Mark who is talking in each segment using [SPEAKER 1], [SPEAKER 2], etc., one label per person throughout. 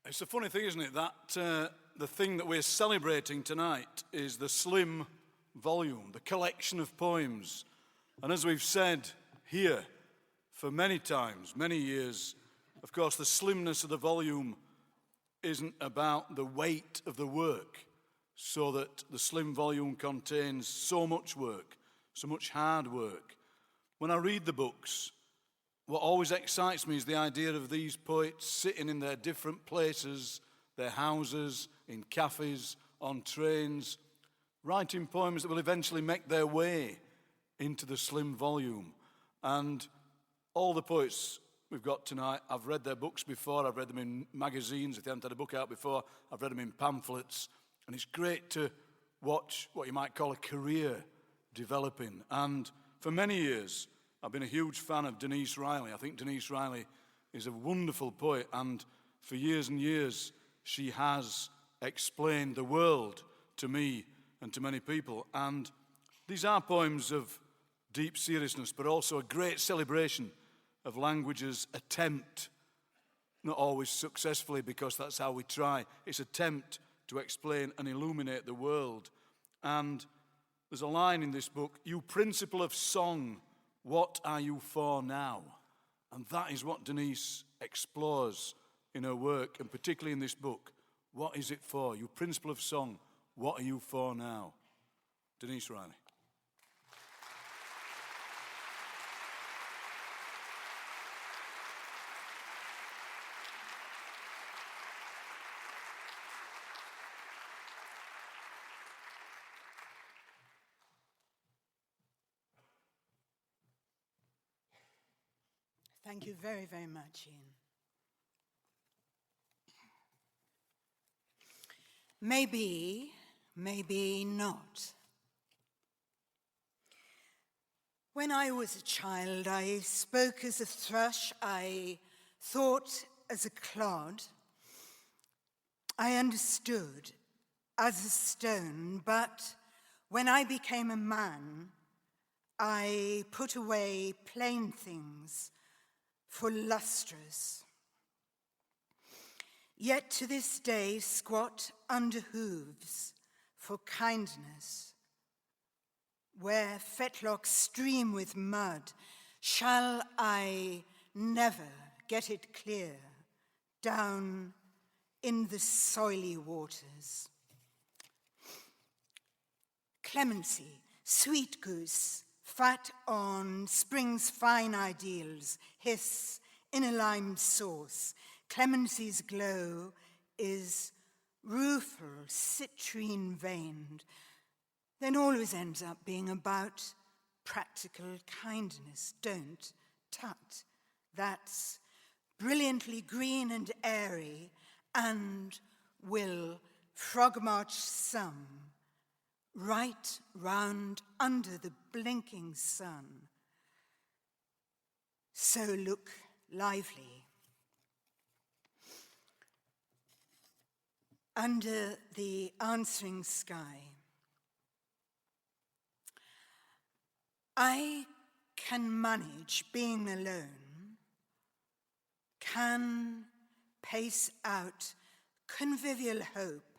[SPEAKER 1] It's a funny thing, isn't it, that the thing that we're celebrating tonight is the slim volume, the collection of poems. And as we've said here for many times, many years, of course, the slimness of the volume isn't about the weight of the work, so that the slim volume contains so much work, so much hard work. When I read the books, what always excites me is the idea of these poets sitting in their different places, their houses, in cafes, on trains, writing poems that will eventually make their way into the slim volume. And all the poets we've got tonight, I've read their books before, I've read them in magazines, if they haven't had a book out before, I've read them in pamphlets, and it's great to watch what you might call a career developing. And for many years, I've been a huge fan of Denise Riley. I think Denise Riley is a wonderful poet, and for years and years, she has explained the world to me and to many people. And these are poems of deep seriousness, but also a great celebration of language's attempt, not always successfully, because that's how we try, its attempt to explain and illuminate the world. And there's a line in this book, "You principle of song, what are you for now?" And that is what Denise explores in her work, and particularly in this book. What is it for? You principle of song, what are you for now? Denise Riley.
[SPEAKER 2] Thank you very, very much, Ian. Maybe, maybe not. When I was a child, I spoke as a thrush, I thought as a clod. I understood as a stone, but when I became a man, I put away plain things for lustrous. Yet to this day squat under hooves for kindness. Where fetlocks stream with mud, shall I never get it clear down in the soily waters? Clemency, sweet goose, fat on spring's fine ideals, hiss in a lime sauce. Clemency's glow is rueful, citrine-veined, then always ends up being about practical kindness. Don't tut. That's brilliantly green and airy, and will frog march some right round under the blinking sun. So look lively. Under the answering sky, I can manage being alone, can pace out convivial hope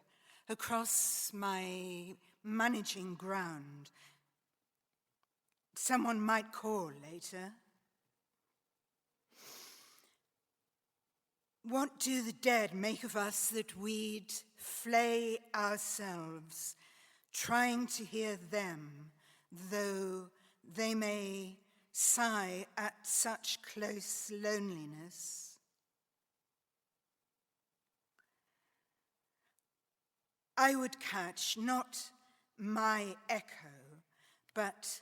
[SPEAKER 2] across my managing ground. Someone might call later. What do the dead make of us that we'd flay ourselves, trying to hear them, though they may sigh at such close loneliness? I would catch not my echo, but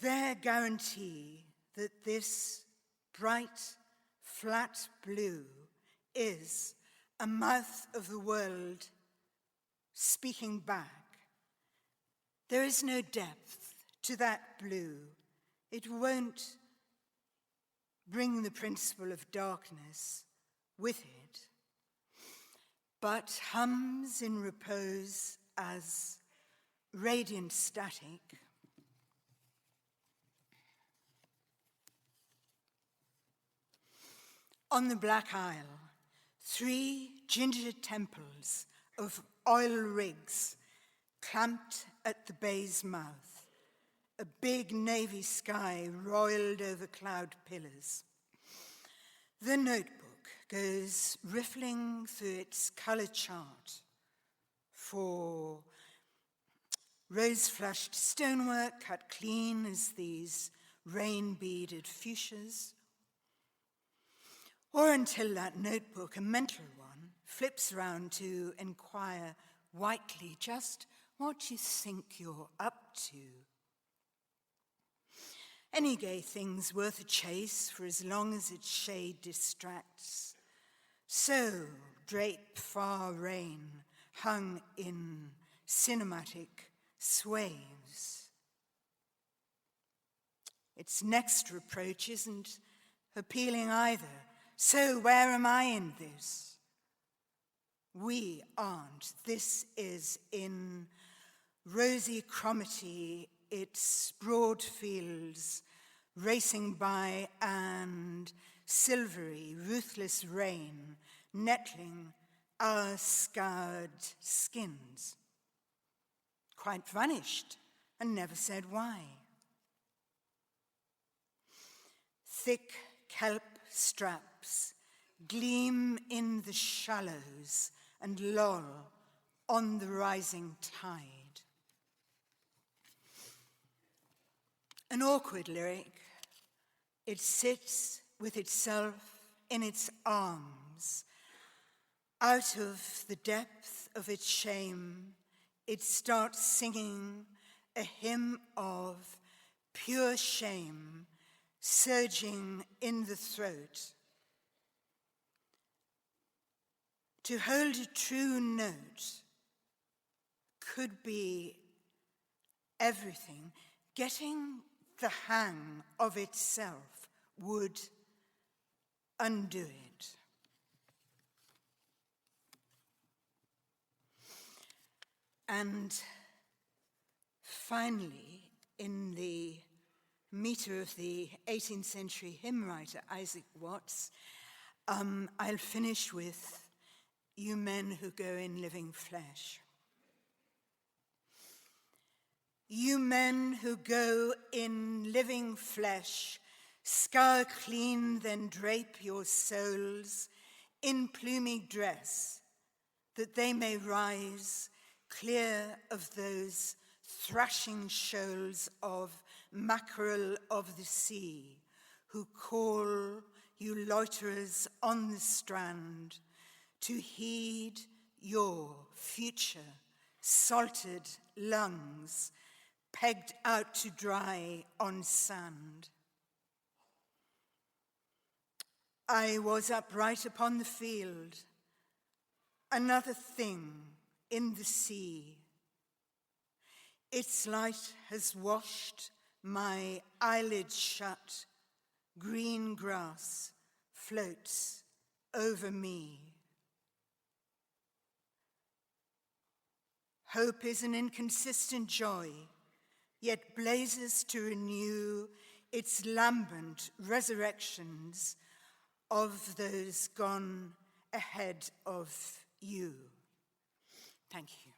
[SPEAKER 2] their guarantee that this bright, flat blue is a mouth of the world speaking back. There is no depth to that blue. It won't bring the principle of darkness with it, but hums in repose as radiant static. On the Black Isle, 3 ginger temples of oil rigs clamped at the bay's mouth, a big navy sky roiled over cloud pillars. The notebook goes riffling through its color chart for rose-flushed stonework cut clean as these rain-beaded fuchsias, or until that notebook, a mental one, flips round to inquire whitely just what you think you're up to. Any gay thing's worth a chase for as long as its shade distracts. So drape far rain hung in cinematic swaves. Its next reproach isn't appealing either. So where am I in this? We aren't. This is in rosy chromity, its broad fields racing by, and silvery, ruthless rain nettling our scoured skins. Quite vanished and never said why. Thick kelp straps gleam in the shallows and loll on the rising tide. An awkward lyric. It sits with itself in its arms. Out of the depth of its shame, it starts singing a hymn of pure shame surging in the throat. To hold a true note could be everything. Getting the hang of itself would undo it. And finally, in the meter of the 18th century hymn writer Isaac Watts, I'll finish with "You men who go in living flesh." You men who go in living flesh, scour clean, then drape your souls in plumy dress, that they may rise clear of those thrashing shoals of mackerel of the sea, who call you loiterers on the strand to heed your future salted lungs, pegged out to dry on sand. I was upright upon the field, another thing in the sea. Its light has washed my eyelids shut, green grass floats over me. Hope is an inconsistent joy, yet blazes to renew its lambent resurrections of those gone ahead of you. Thank you.